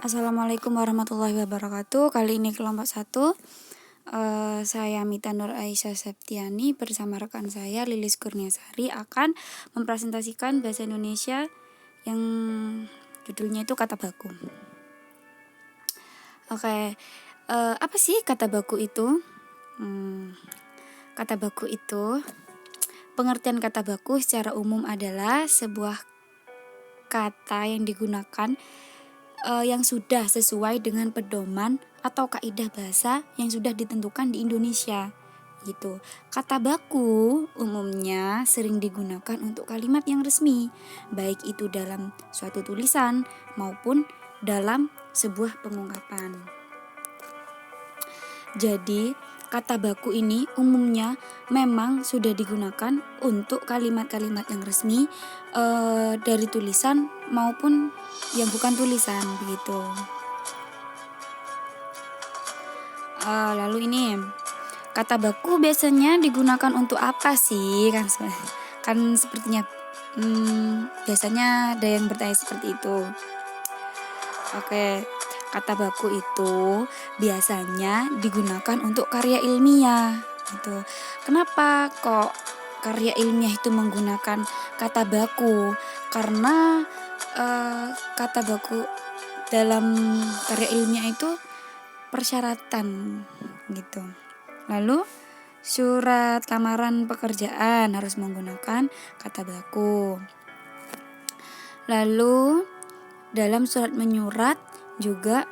Assalamualaikum warahmatullahi wabarakatuh. Kali ini kelompok 1. Saya Mita Nur Aisyah Septiani bersama rekan saya Lilis Kurniasari akan mempresentasikan bahasa Indonesia yang judulnya itu kata baku. Oke, apa sih kata baku itu? Kata baku itu, pengertian kata baku secara umum adalah sebuah kata yang digunakan yang sudah sesuai dengan pedoman atau kaidah bahasa yang sudah ditentukan di Indonesia gitu. Kata baku umumnya sering digunakan untuk kalimat yang resmi, baik itu dalam suatu tulisan maupun dalam sebuah pengungkapan. Jadi, kata baku ini umumnya memang sudah digunakan untuk kalimat-kalimat yang resmi dari tulisan maupun yang bukan tulisan begitu. Lalu ini kata baku biasanya digunakan untuk apa sih? Kan sepertinya biasanya ada yang bertanya seperti itu. Oke, kata baku itu biasanya digunakan untuk karya ilmiah gitu. Kenapa kok karya ilmiah itu menggunakan kata baku? Karena kata baku dalam karya ilmiah itu persyaratan gitu. Lalu surat lamaran pekerjaan harus menggunakan kata baku. Lalu dalam surat menyurat juga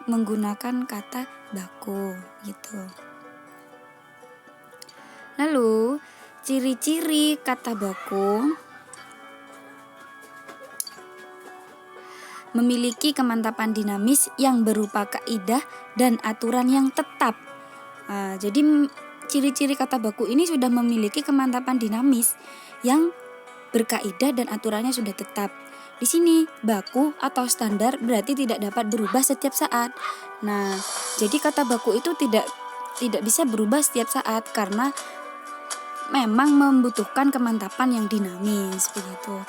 menggunakan kata baku gitu. Lalu ciri-ciri kata baku memiliki kemantapan dinamis yang berupa kaidah dan aturan yang tetap. Jadi ciri-ciri kata baku ini sudah memiliki kemantapan dinamis yang berkaidah dan aturannya sudah tetap. Di sini baku atau standar berarti tidak dapat berubah setiap saat. Nah, jadi kata baku itu tidak bisa berubah setiap saat karena memang membutuhkan kemantapan yang dinamis begitu.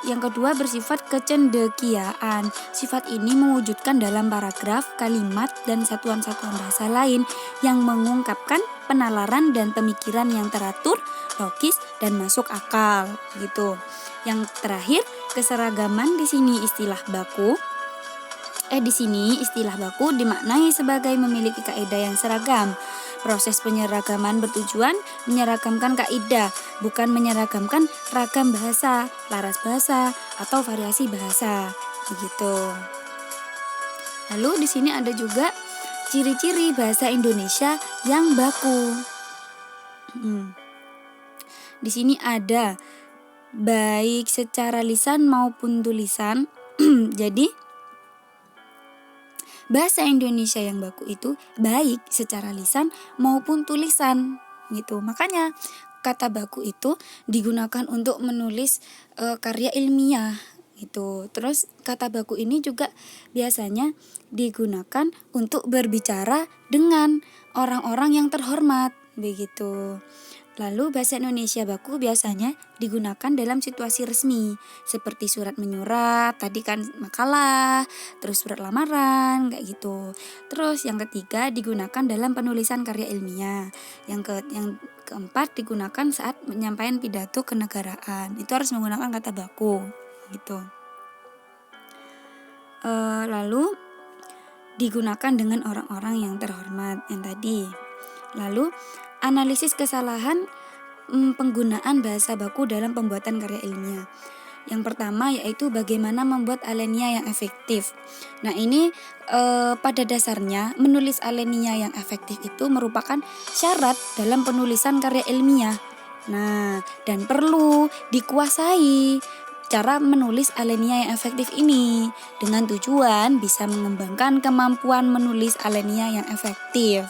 Yang kedua bersifat kecendekiaan. Sifat ini mewujudkan dalam paragraf, kalimat, dan satuan-satuan bahasa lain yang mengungkapkan penalaran dan pemikiran yang teratur, logis, dan masuk akal gitu. Yang terakhir, keseragaman di sini istilah baku dimaknai sebagai memiliki kaidah yang seragam. Proses penyeragaman bertujuan menyeragamkan kaidah, bukan menyeragamkan ragam bahasa, laras bahasa, atau variasi bahasa. Begitu. Lalu di sini ada juga ciri-ciri bahasa Indonesia yang baku. Di sini ada baik secara lisan maupun tulisan. Jadi bahasa Indonesia yang baku itu baik secara lisan maupun tulisan gitu. Makanya kata baku itu digunakan untuk menulis karya ilmiah gitu. Terus kata baku ini juga biasanya digunakan untuk berbicara dengan orang-orang yang terhormat begitu. Lalu bahasa Indonesia baku biasanya digunakan dalam situasi resmi seperti surat menyurat, tadi kan makalah, terus surat lamaran kayak gitu. Terus yang ketiga digunakan dalam penulisan karya ilmiah. Yang keempat digunakan saat menyampaikan pidato kenegaraan. Itu harus menggunakan kata baku gitu. Lalu digunakan dengan orang-orang yang terhormat yang tadi. Lalu analisis kesalahan penggunaan bahasa baku dalam pembuatan karya ilmiah. Yang pertama yaitu bagaimana membuat alenia yang efektif. Nah ini pada dasarnya menulis alenia yang efektif itu merupakan syarat dalam penulisan karya ilmiah. Nah dan perlu dikuasai cara menulis alenia yang efektif ini dengan tujuan bisa mengembangkan kemampuan menulis alenia yang efektif.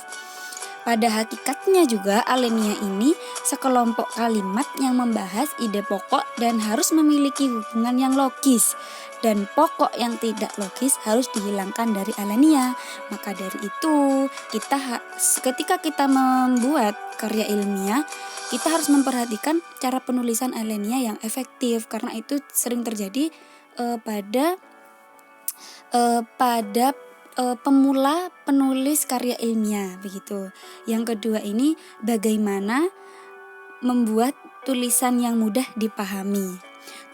Pada hakikatnya juga alenia ini sekelompok kalimat yang membahas ide pokok dan harus memiliki hubungan yang logis, dan pokok yang tidak logis harus dihilangkan dari alenia. Maka dari itu ketika kita membuat karya ilmiah, kita harus memperhatikan cara penulisan alenia yang efektif karena itu sering terjadi pada pada pemula penulis karya ilmiah begitu. Yang kedua ini bagaimana membuat tulisan yang mudah dipahami.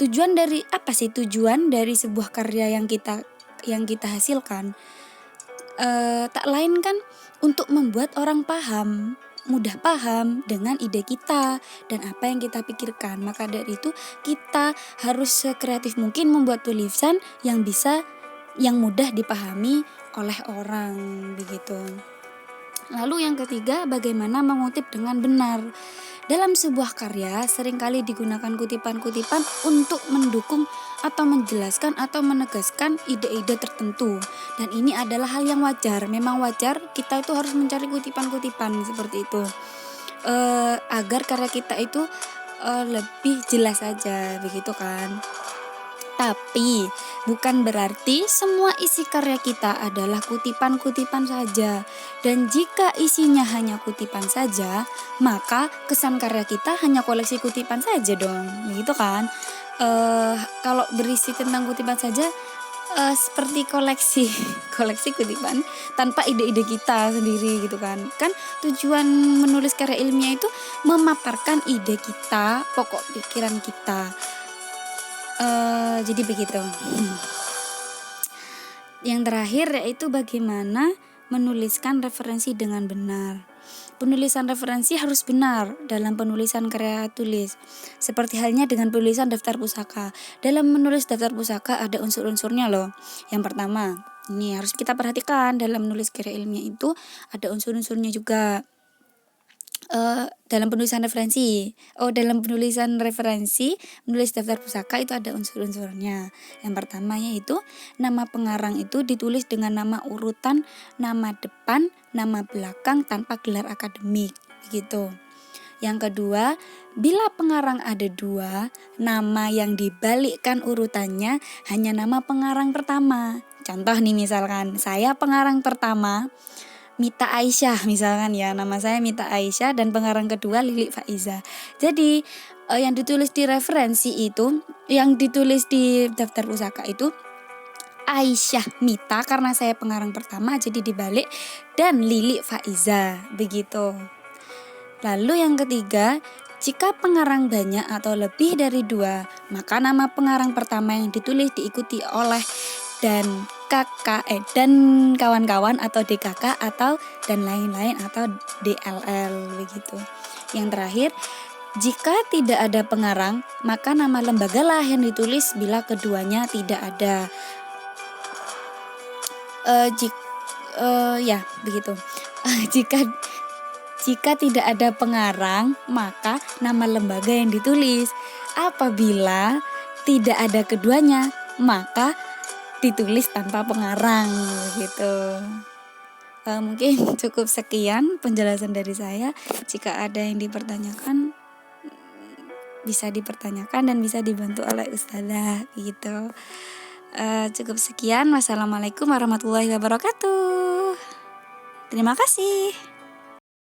Tujuan dari apa sih tujuan dari sebuah karya yang kita hasilkan? Tak lain kan untuk membuat orang mudah paham dengan ide kita dan apa yang kita pikirkan. Maka dari itu kita harus sekreatif mungkin membuat tulisan yang mudah dipahami oleh orang begitu. Lalu yang ketiga, bagaimana mengutip dengan benar. Dalam sebuah karya seringkali digunakan kutipan-kutipan untuk mendukung atau menjelaskan atau menegaskan ide-ide tertentu. Dan ini adalah hal yang wajar. Memang wajar kita itu harus mencari kutipan-kutipan seperti itu. Agar karya kita itu lebih jelas saja begitu kan. Tapi bukan berarti semua isi karya kita adalah kutipan-kutipan saja. Dan jika isinya hanya kutipan saja, maka kesan karya kita hanya koleksi kutipan saja dong. Begitu kan? Kalau berisi tentang kutipan saja, seperti koleksi kutipan tanpa ide-ide kita sendiri gitu kan. Kan tujuan menulis karya ilmiah itu memaparkan ide kita, pokok pikiran kita. Jadi begitu. Yang terakhir yaitu bagaimana menuliskan referensi dengan benar. Penulisan referensi harus benar dalam penulisan karya tulis. Seperti halnya dengan penulisan daftar pusaka. Dalam menulis daftar pusaka ada unsur-unsurnya loh. Yang pertama, ini harus kita perhatikan dalam menulis karya ilmiah itu ada unsur-unsurnya juga. Dalam penulisan referensi menulis daftar pusaka itu ada unsur-unsurnya. Yang pertama yaitu nama pengarang itu ditulis dengan nama urutan, nama depan, nama belakang tanpa gelar akademik begitu. Yang kedua, bila pengarang ada 2, nama yang dibalikkan urutannya hanya nama pengarang pertama. Contoh nih misalkan saya pengarang pertama Mita Aisyah misalkan ya, nama saya Mita Aisyah dan pengarang kedua Lili Faiza. Jadi yang ditulis di referensi itu, yang ditulis di daftar pusaka itu Aisyah Mita karena saya pengarang pertama jadi dibalik dan Lili Faiza begitu. Lalu yang ketiga, jika pengarang banyak atau lebih dari 2, maka nama pengarang pertama yang ditulis diikuti oleh dan kawan-kawan atau DKK atau dan lain-lain atau DLL begitu. Yang terakhir, jika tidak ada pengarang, maka nama lembaga lah yang ditulis bila keduanya tidak ada. Begitu. Jika tidak ada pengarang, maka nama lembaga yang ditulis. Apabila tidak ada keduanya, maka ditulis tanpa pengarang gitu. Mungkin cukup sekian penjelasan dari saya. Jika ada yang dipertanyakan, bisa dipertanyakan dan bisa dibantu oleh ustazah gitu. Cukup sekian. Wassalamualaikum warahmatullahi wabarakatuh. Terima kasih.